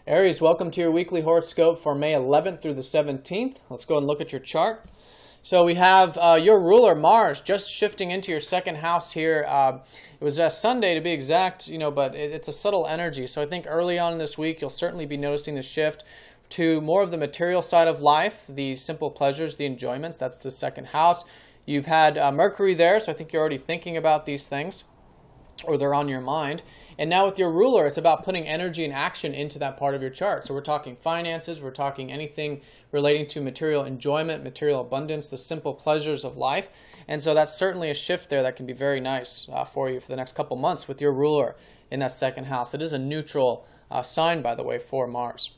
Aries, welcome to your weekly horoscope for May 11th through the 17th. Let's go and look at your chart. So we have your ruler, Mars, just shifting into your second house here. It was Sunday to be exact, but it's a subtle energy. So I think early on in this week, you'll certainly be noticing the shift to more of the material side of life, the simple pleasures, the enjoyments. That's the second house. You've had Mercury there, so I think you're already thinking about these things, or they're on your mind. And now with your ruler, it's about putting energy and action into that part of your chart. So we're talking finances, we're talking anything relating to material enjoyment, material abundance, the simple pleasures of life. And so that's certainly a shift there that can be very nice for you for the next couple months with your ruler in that second house. It is a neutral sign, by the way, for Mars.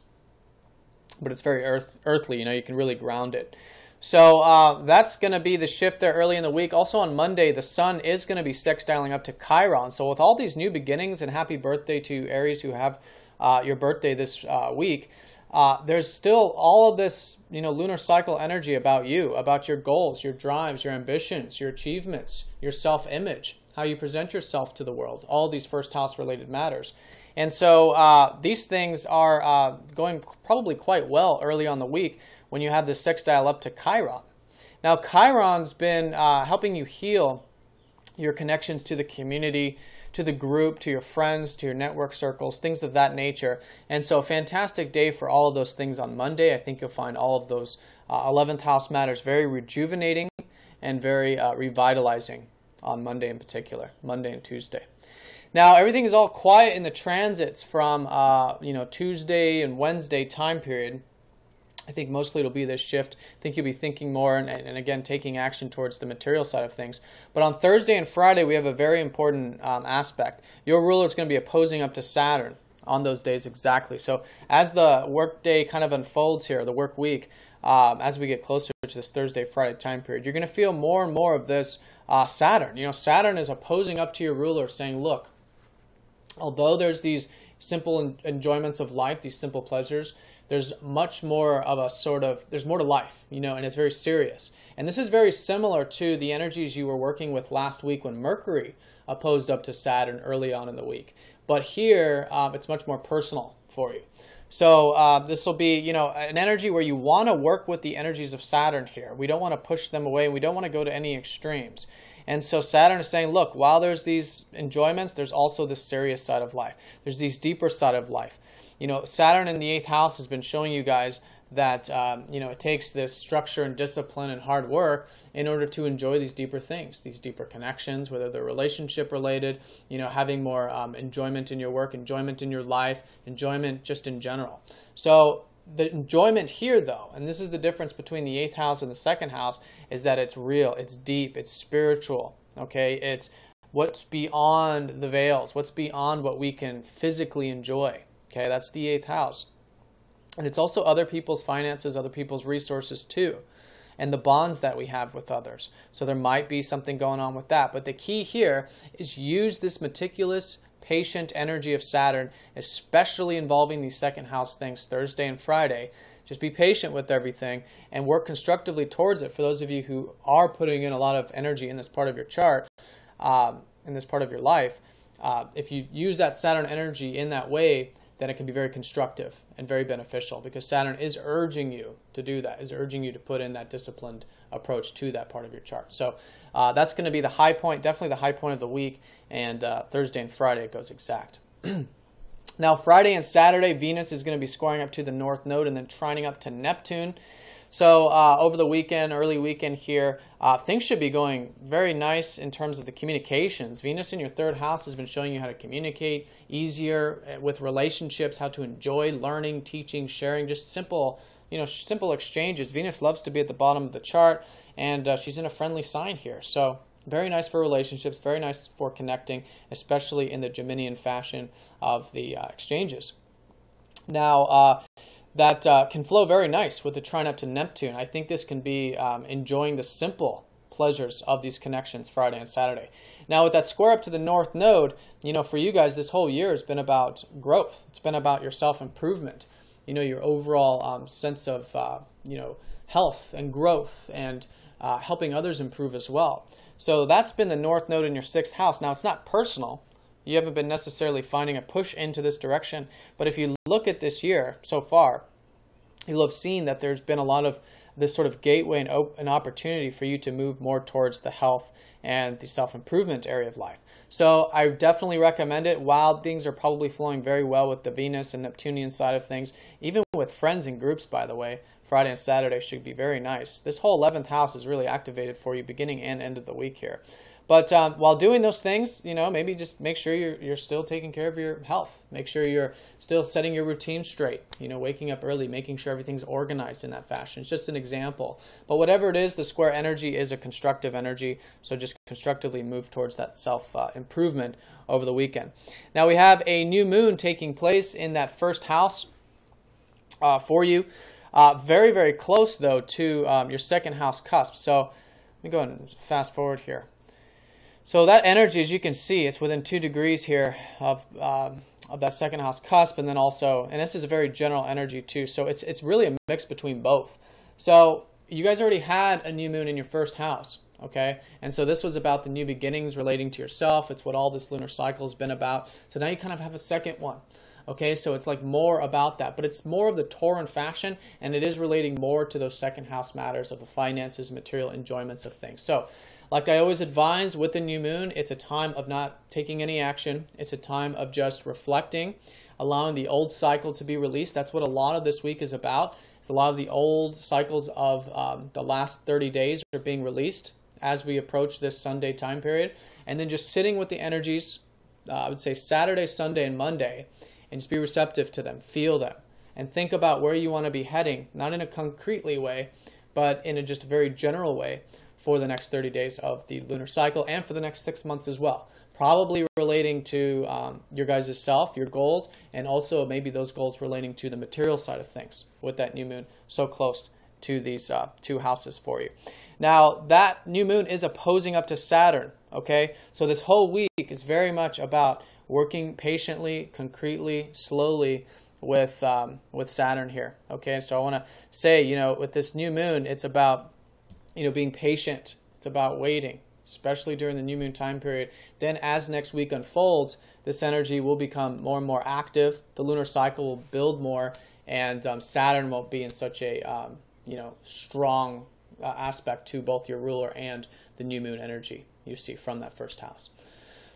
But it's very earthly, you can really ground it. So that's going to be the shift there early in the week. Also on Monday, the sun is going to be sextiling up to Chiron. So with all these new beginnings, and happy birthday to Aries who have your birthday this week, there's still all of this lunar cycle energy about you, about your goals, your drives, your ambitions, your achievements, your self-image, how you present yourself to the world, all these first house related matters. And so these things are going probably quite well early on the week when you have this sextile up to Chiron. Now, Chiron's been helping you heal your connections to the community, to the group, to your friends, to your network circles, things of that nature. And so a fantastic day for all of those things on Monday. I think you'll find all of those 11th house matters very rejuvenating and very revitalizing on Monday in particular, Monday and Tuesday. Now, everything is all quiet in the transits from Tuesday and Wednesday time period. I think mostly it'll be this shift. I think you'll be thinking more and again, taking action towards the material side of things. But on Thursday and Friday, we have a very important aspect. Your ruler is going to be opposing up to Saturn on those days exactly. So as the work day kind of unfolds here, the work week, as we get closer to this Thursday, Friday time period, you're going to feel more and more of this Saturn. Saturn is opposing up to your ruler saying, look, although there's these simple enjoyments of life, these simple pleasures, there's much more of there's more to life, and it's very serious. And this is very similar to the energies you were working with last week when Mercury opposed up to Saturn early on in the week. But here, it's much more personal for you. So this will be, an energy where you want to work with the energies of Saturn here. We don't want to push them away. We don't want to go to any extremes. And so Saturn is saying, look, while there's these enjoyments, there's also this serious side of life. There's these deeper side of life. Saturn in the 8th house has been showing you guys that, it takes this structure and discipline and hard work in order to enjoy these deeper things, these deeper connections, whether they're relationship related, having more enjoyment in your work, enjoyment in your life, enjoyment just in general. So the enjoyment here, though, and this is the difference between the 8th house and the 2nd house, is that it's real, it's deep, it's spiritual, okay? It's what's beyond the veils, what's beyond what we can physically enjoy, okay? That's the 8th house. And it's also other people's finances, other people's resources too, and the bonds that we have with others. So there might be something going on with that. But the key here is use this meticulous, patient energy of Saturn, especially involving these second house things Thursday and Friday. Just be patient with everything and work constructively towards it. For those of you who are putting in a lot of energy in this part of your chart, in this part of your life, if you use that Saturn energy in that way, then it can be very constructive and very beneficial, because Saturn is urging you to do that, is urging you to put in that disciplined approach to that part of your chart. So that's going to be the high point, definitely the high point of the week, and Thursday and Friday it goes exact. Now Friday and Saturday, Venus is going to be scoring up to the North Node and then trining up to Neptune. So over the weekend, early weekend here, things should be going very nice in terms of the communications. Venus in your 3rd house has been showing you how to communicate easier with relationships, how to enjoy learning, teaching, sharing, just simple, simple exchanges. Venus loves to be at the bottom of the chart, and she's in a friendly sign here. So very nice for relationships, very nice for connecting, especially in the Geminian fashion of the exchanges. Now, that can flow very nice with the trine up to Neptune. I think this can be enjoying the simple pleasures of these connections Friday and Saturday. Now with that square up to the North Node, for you guys this whole year has been about growth. It's been about your self-improvement, your overall sense of health and growth and helping others improve as well. So that's been the North Node in your 6th house. Now it's not personal, You haven't been necessarily finding a push into this direction. But if you look at this year so far, you'll have seen that there's been a lot of this sort of gateway and an opportunity for you to move more towards the health and the self-improvement area of life. So I definitely recommend it. While things are probably flowing very well with the Venus and Neptunian side of things, even with friends and groups, by the way, Friday and Saturday should be very nice. This whole 11th house is really activated for you beginning and end of the week here. But while doing those things, maybe just make sure you're still taking care of your health. Make sure you're still setting your routine straight. Waking up early, making sure everything's organized in that fashion. It's just an example. But whatever it is, the square energy is a constructive energy. So just constructively move towards that self-improvement over the weekend. Now we have a new moon taking place in that first house for you. Very, very close, though, to your second house cusp. So let me go ahead and fast forward here. So that energy, as you can see, it's within 2 degrees here of that second house cusp, and then also, and this is a very general energy too. So it's really a mix between both. So you guys already had a new moon in your first house, okay? And so this was about the new beginnings relating to yourself. It's what all this lunar cycle has been about. So now you kind of have a second one. Okay, so it's like more about that, but it's more of the Tauran fashion, and it is relating more to those second house matters of the finances, material enjoyments of things. So, like I always advise with the new moon, it's a time of not taking any action. It's a time of just reflecting, allowing the old cycle to be released. That's what a lot of this week is about. It's a lot of the old cycles of the last 30 days are being released as we approach this Sunday time period, and then just sitting with the energies, I would say Saturday, Sunday, and Monday, and just be receptive to them, feel them, and think about where you want to be heading, not in a concretely way, but in a just very general way for the next 30 days of the lunar cycle and for the next 6 months as well. Probably relating to your guys' self, your goals, and also maybe those goals relating to the material side of things with that new moon so close to these 2 houses for you. Now, that new moon is opposing up to Saturn, okay? So this whole week is very much about working patiently, concretely, slowly with Saturn here, okay? So I want to say, with this new moon, it's about, being patient. It's about waiting, especially during the new moon time period. Then as next week unfolds, this energy will become more and more active. The lunar cycle will build more, and Saturn won't be in such a, strong aspect to both your ruler and the new moon energy you see from that first house.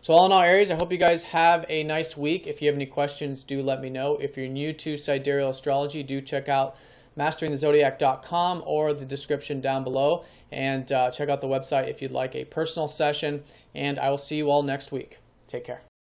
So all in all, Aries, I hope you guys have a nice week. If you have any questions, do let me know. If you're new to Sidereal Astrology, do check out masteringthezodiac.com or the description down below, and check out the website if you'd like a personal session, and I will see you all next week. Take care.